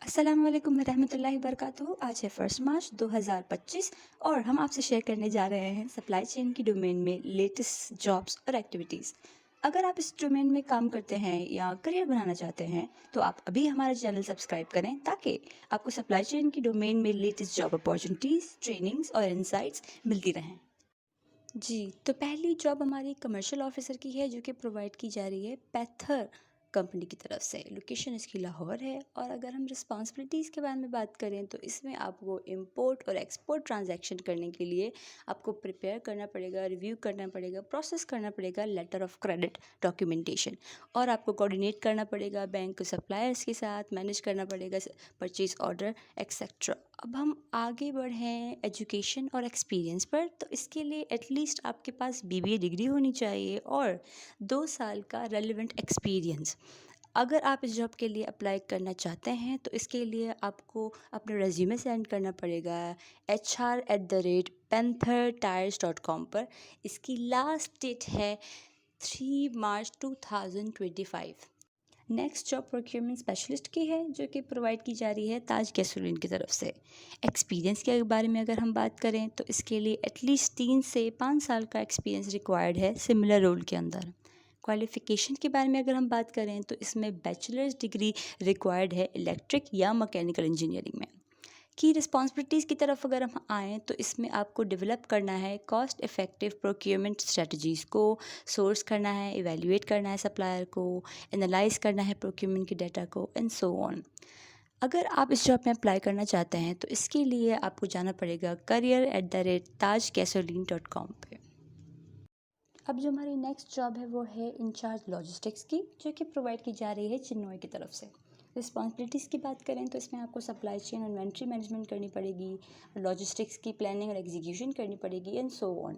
अस्सलाम वालेकुम रहमतुल्लाहि वबरकातुहू। आज है 1 मार्च 2025 और हम आपसे शेयर करने जा रहे हैं सप्लाई चेन की डोमेन में लेटेस्ट जॉब्स और एक्टिविटीज़। अगर आप इस डोमेन में काम करते हैं या करियर बनाना चाहते हैं तो आप अभी हमारा चैनल सब्सक्राइब करें ताकि आपको सप्लाई चेन की डोमेन में लेटेस्ट जॉब अपॉर्चुनिटीज़, ट्रेनिंग्स और इंसाइट्स मिलती रहें। जी, तो पहली जॉब हमारी कमर्शियल ऑफिसर की है जो कि प्रोवाइड की जा रही है पैथर कंपनी की तरफ से। लोकेशन इसकी लाहौर है और अगर हम रिस्पॉन्सिबिलिटीज़ के बारे में बात करें तो इसमें आपको इंपोर्ट और एक्सपोर्ट ट्रांजैक्शन करने के लिए आपको प्रिपेयर करना पड़ेगा, रिव्यू करना पड़ेगा, प्रोसेस करना पड़ेगा लेटर ऑफ क्रेडिट डॉक्यूमेंटेशन और आपको कोऑर्डिनेट करना पड़ेगा बैंक सप्लायर्स के साथ, मैनेज करना पड़ेगा परचेज ऑर्डर एक्सेट्रा। अब हम आगे बढ़ें एजुकेशन और एक्सपीरियंस पर, तो इसके लिए एटलीस्ट आपके पास बीबीए डिग्री होनी चाहिए और 2 साल का रेलेवेंट एक्सपीरियंस। अगर आप इस जॉब के लिए अप्लाई करना चाहते हैं तो इसके लिए आपको अपना रेज्यूमे सेंड करना पड़ेगा hr@panthertires.com पर। इसकी लास्ट डेट है 3 मार्च 2025। नेक्स्ट जॉब प्रोक्योरमेंट स्पेशलिस्ट की है जो कि प्रोवाइड की जा रही है ताज गैसोलीन की तरफ से। एक्सपीरियंस के बारे में अगर हम बात करें तो इसके लिए एटलीस्ट 3 से 5 साल का एक्सपीरियंस रिक्वायर्ड है सिमिलर रोल के अंदर। क्वालिफ़िकेशन के बारे में अगर हम बात करें तो इसमें बैचलर्स डिग्री रिक्वायर्ड है इलेक्ट्रिक या मैकेनिकल इंजीनियरिंग में। की रिस्पॉन्सिबिलिटीज़ की तरफ अगर हम आएँ तो इसमें आपको डेवलप करना है कॉस्ट इफ़ेक्टिव प्रोक्योरमेंट स्ट्रेटजीज़ को, सोर्स करना है, इवैल्यूएट करना है सप्लायर को, एनालाइज़ करना है प्रोक्योरमेंट के डाटा को एंड सो ऑन। अगर आप इस जॉब में अप्लाई करना चाहते हैं तो इसके लिए आपको जाना पड़ेगा career@tajgasoline.com पे। अब जो हमारी नेक्स्ट जॉब है वो है इंचार्ज लॉजिस्टिक्स की जो कि प्रोवाइड की जा रही है चिन्नौई की तरफ से। रिस्पॉन्सिबिलिटीज़ की बात करें तो इसमें आपको सप्लाई चेन और इन्वेंट्री मैनेजमेंट करनी पड़ेगी, लॉजिस्टिक्स की प्लानिंग और एग्जीक्यूशन करनी पड़ेगी एंड सो ऑन।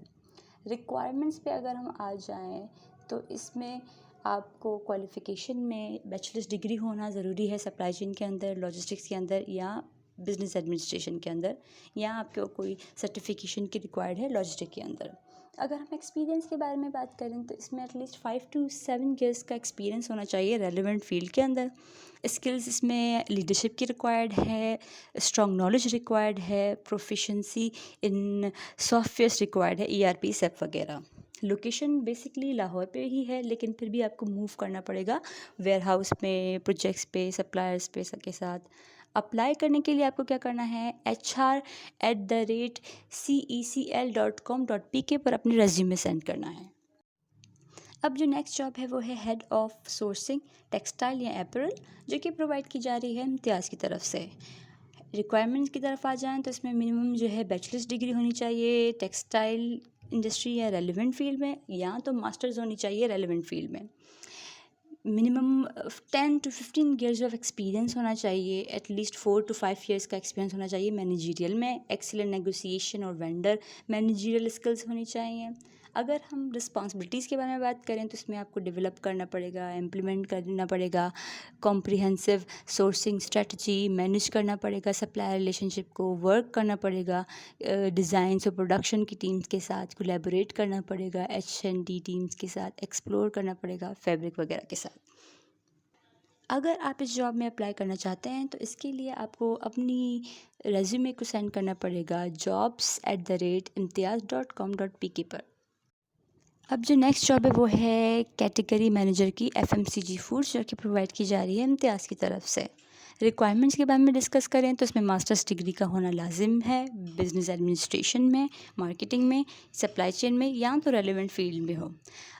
रिक्वायरमेंट्स पे अगर हम आ जाएं तो इसमें आपको क्वालिफ़िकेशन में बैचलर्स डिग्री होना ज़रूरी है सप्लाई चेन के अंदर, लॉजिस्टिक्स के अंदर या बिज़नेस एडमिनिस्ट्रेशन के अंदर, या आपको कोई सर्टिफिकेशन की रिक्वायर्ड है लॉजिस्टिक के अंदर। अगर हम एक्सपीरियंस के बारे में बात करें तो इसमें एटलीस्ट 5 to 7 ईयर्स का एक्सपीरियंस होना चाहिए रेलेवेंट फील्ड के अंदर। स्किल्स इसमें लीडरशिप की रिक्वायर्ड है, स्ट्रॉन्ग नॉलेज रिक्वायर्ड है, प्रोफिशेंसी इन सॉफ्टवेयर्स रिक्वायर्ड है, ERP SAP वगैरह। लोकेशन बेसिकली लाहौर पे ही है लेकिन फिर भी आपको मूव करना पड़ेगा वेयर हाउस में, प्रोजेक्ट्स पे, सप्लायर्स पे सबके साथ। अप्लाई करने के लिए आपको क्या करना है hr@cecl.com.pk पर अपने रेज्यूमे सेंड करना है। अब जो नेक्स्ट जॉब है वो है हेड ऑफ सोर्सिंग टेक्सटाइल या एपरल जो कि प्रोवाइड की जा रही है इम्तियाज़ की तरफ से। रिक्वायरमेंट्स की तरफ आ जाएँ तो इसमें मिनिमम जो है बैचलर्स डिग्री होनी चाहिए टेक्सटाइल इंडस्ट्री या रेलेवेंट फील्ड में, या तो मास्टर्स होनी चाहिए रेलेवेंट फील्ड में। Minimum 10 to 15 years of experience होना चाहिए, एटलीस्ट 4 to 5 ईयर्स का एक्सपीरियंस होना चाहिए मैनेजरियल में, एक्सीलेंट नेगोशिएशन और वेंडर मैनेजरियल स्किल्स होनी चाहिए। अगर हम रिस्पॉन्सिबिलिटीज़ के बारे में बात करें तो इसमें आपको डेवलप करना पड़ेगा, इम्प्लीमेंट करना पड़ेगा कॉम्प्रिहेंसिव सोर्सिंग स्ट्रेटजी, मैनेज करना पड़ेगा सप्लायर रिलेशनशिप को, वर्क करना पड़ेगा डिज़ाइंस और प्रोडक्शन की टीम्स के साथ, कोलैबोरेट करना पड़ेगा H&D टीम्स के साथ, एक्सप्लोर करना पड़ेगा फैब्रिक वगैरह के साथ। अगर आप इस जॉब में अप्लाई करना चाहते हैं तो इसके लिए आपको अपनी रेज्यूमे को सेंड करना पड़ेगा jobs@imtiaz.com.pk पर। अब जो नेक्स्ट जॉब है वो है कैटेगरी मैनेजर की FMCG फूड्स जो कि प्रोवाइड की जा रही है इम्तियाज़ की तरफ से। रिक्वायरमेंट्स के बारे में डिस्कस करें तो इसमें मास्टर्स डिग्री का होना लाजिम है बिज़नेस एडमिनिस्ट्रेशन में, मार्केटिंग में, सप्लाई चेन में, या तो रेलेवेंट फील्ड में हो।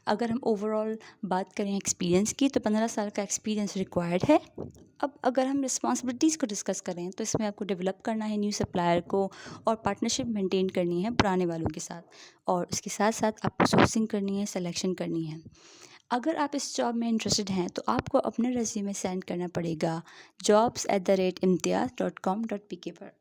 अगर हम ओवरऑल बात करें एक्सपीरियंस की तो 15 साल का एक्सपीरियंस रिक्वायर्ड है। अब अगर हम रिस्पॉन्सिबिलिटीज़ को डिस्कस करें तो इसमें आपको डेवलप करना है न्यू सप्लायर को और पार्टनरशिप मेंटेन करनी है पुराने वालों के साथ, और उसके साथ साथ आपको सोर्सिंग करनी है, सिलेक्शन करनी है। अगर आप इस जॉब में इंटरेस्टेड हैं तो आपको अपना रेज्यूमे सेंड करना पड़ेगा jobs@imtiaz.com.pk पर।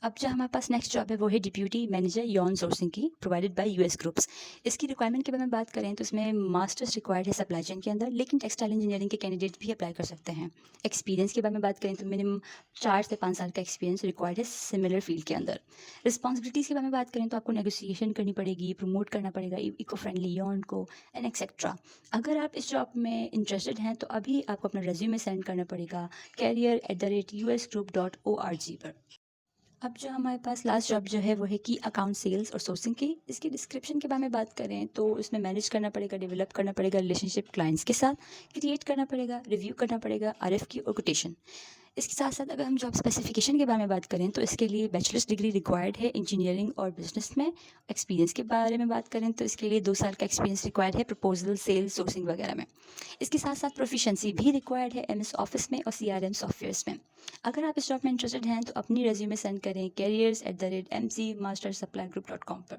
अब जो हमारे पास नेक्स्ट जॉब है वो है डिप्यूटी मैनेजर यॉन सोर्सिंग की, प्रोवाइडेड बाय यूएस ग्रुप्स। इसकी रिक्वायरमेंट के बारे में बात करें तो इसमें मास्टर्स रिक्वायर्ड है सप्लाई चेन के अंदर, लेकिन टेक्सटाइल इंजीनियरिंग के कैंडिडेट भी अप्लाई कर सकते हैं। एक्सपीरियंस के बारे में बात करें तो मिनिमम 4 से 5 साल का एक्सपीरियंस रिक्वायर्ड है सिमिलर फील्ड के अंदर। रिस्पॉन्सिबिलिटीज़ के बारे में बात करें तो आपको नेगोशिएशन करनी पड़ेगी, प्रमोट करना पड़ेगा इको फ्रेंडली यॉन को एंड एक्सेट्रा। अगर आप इस जॉब में इंटरेस्टेड हैं तो अभी आपको अपना रेज्यूमे सेंड करना पड़ेगा career@usgroup.org पर। अब जो हमारे पास लास्ट जॉब जो है वो है कि अकाउंट सेल्स और सोर्सिंग की। इसकी डिस्क्रिप्शन के बारे में बात करें तो इसमें मैनेज करना पड़ेगा, डेवलप करना पड़ेगा रिलेशनशिप क्लाइंट्स के साथ, क्रिएट करना पड़ेगा, रिव्यू करना पड़ेगा आरएफक्यू और कोटेशन। इसके साथ साथ अगर हम जॉब स्पेसिफिकेशन के बारे में बात करें तो इसके लिए बैचलर्स डिग्री रिक्वायर्ड है इंजीनियरिंग और बिजनेस में। एक्सपीरियंस के बारे में बात करें तो इसके लिए 2 साल का एक्सपीरियंस रिक्वायर्ड है प्रपोजल, सेल्स, सोर्सिंग वगैरह में। इसके साथ साथ प्रोफिशेंसी भी रिक्वायर्ड है एमएस ऑफिस में और सीआरएम सॉफ्टवेयर्स में। अगर आप इस जॉब में इंटरेस्टेड हैं तो अपनी रेज्यूमे सेंड करें careers@mcmasterssupplyGroup.com पर।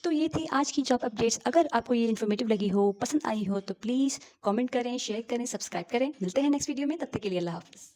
तो ये थी आज की जॉब अपडेट्स। अगर आपको ये इन्फॉर्मेटिव लगी हो, पसंद आई हो तो प्लीज़ कमेंट करें, शेयर करें, सब्सक्राइब करें। मिलते हैं नेक्स्ट वीडियो में, तब तक के लिए अल्लाह हाफ़िज़।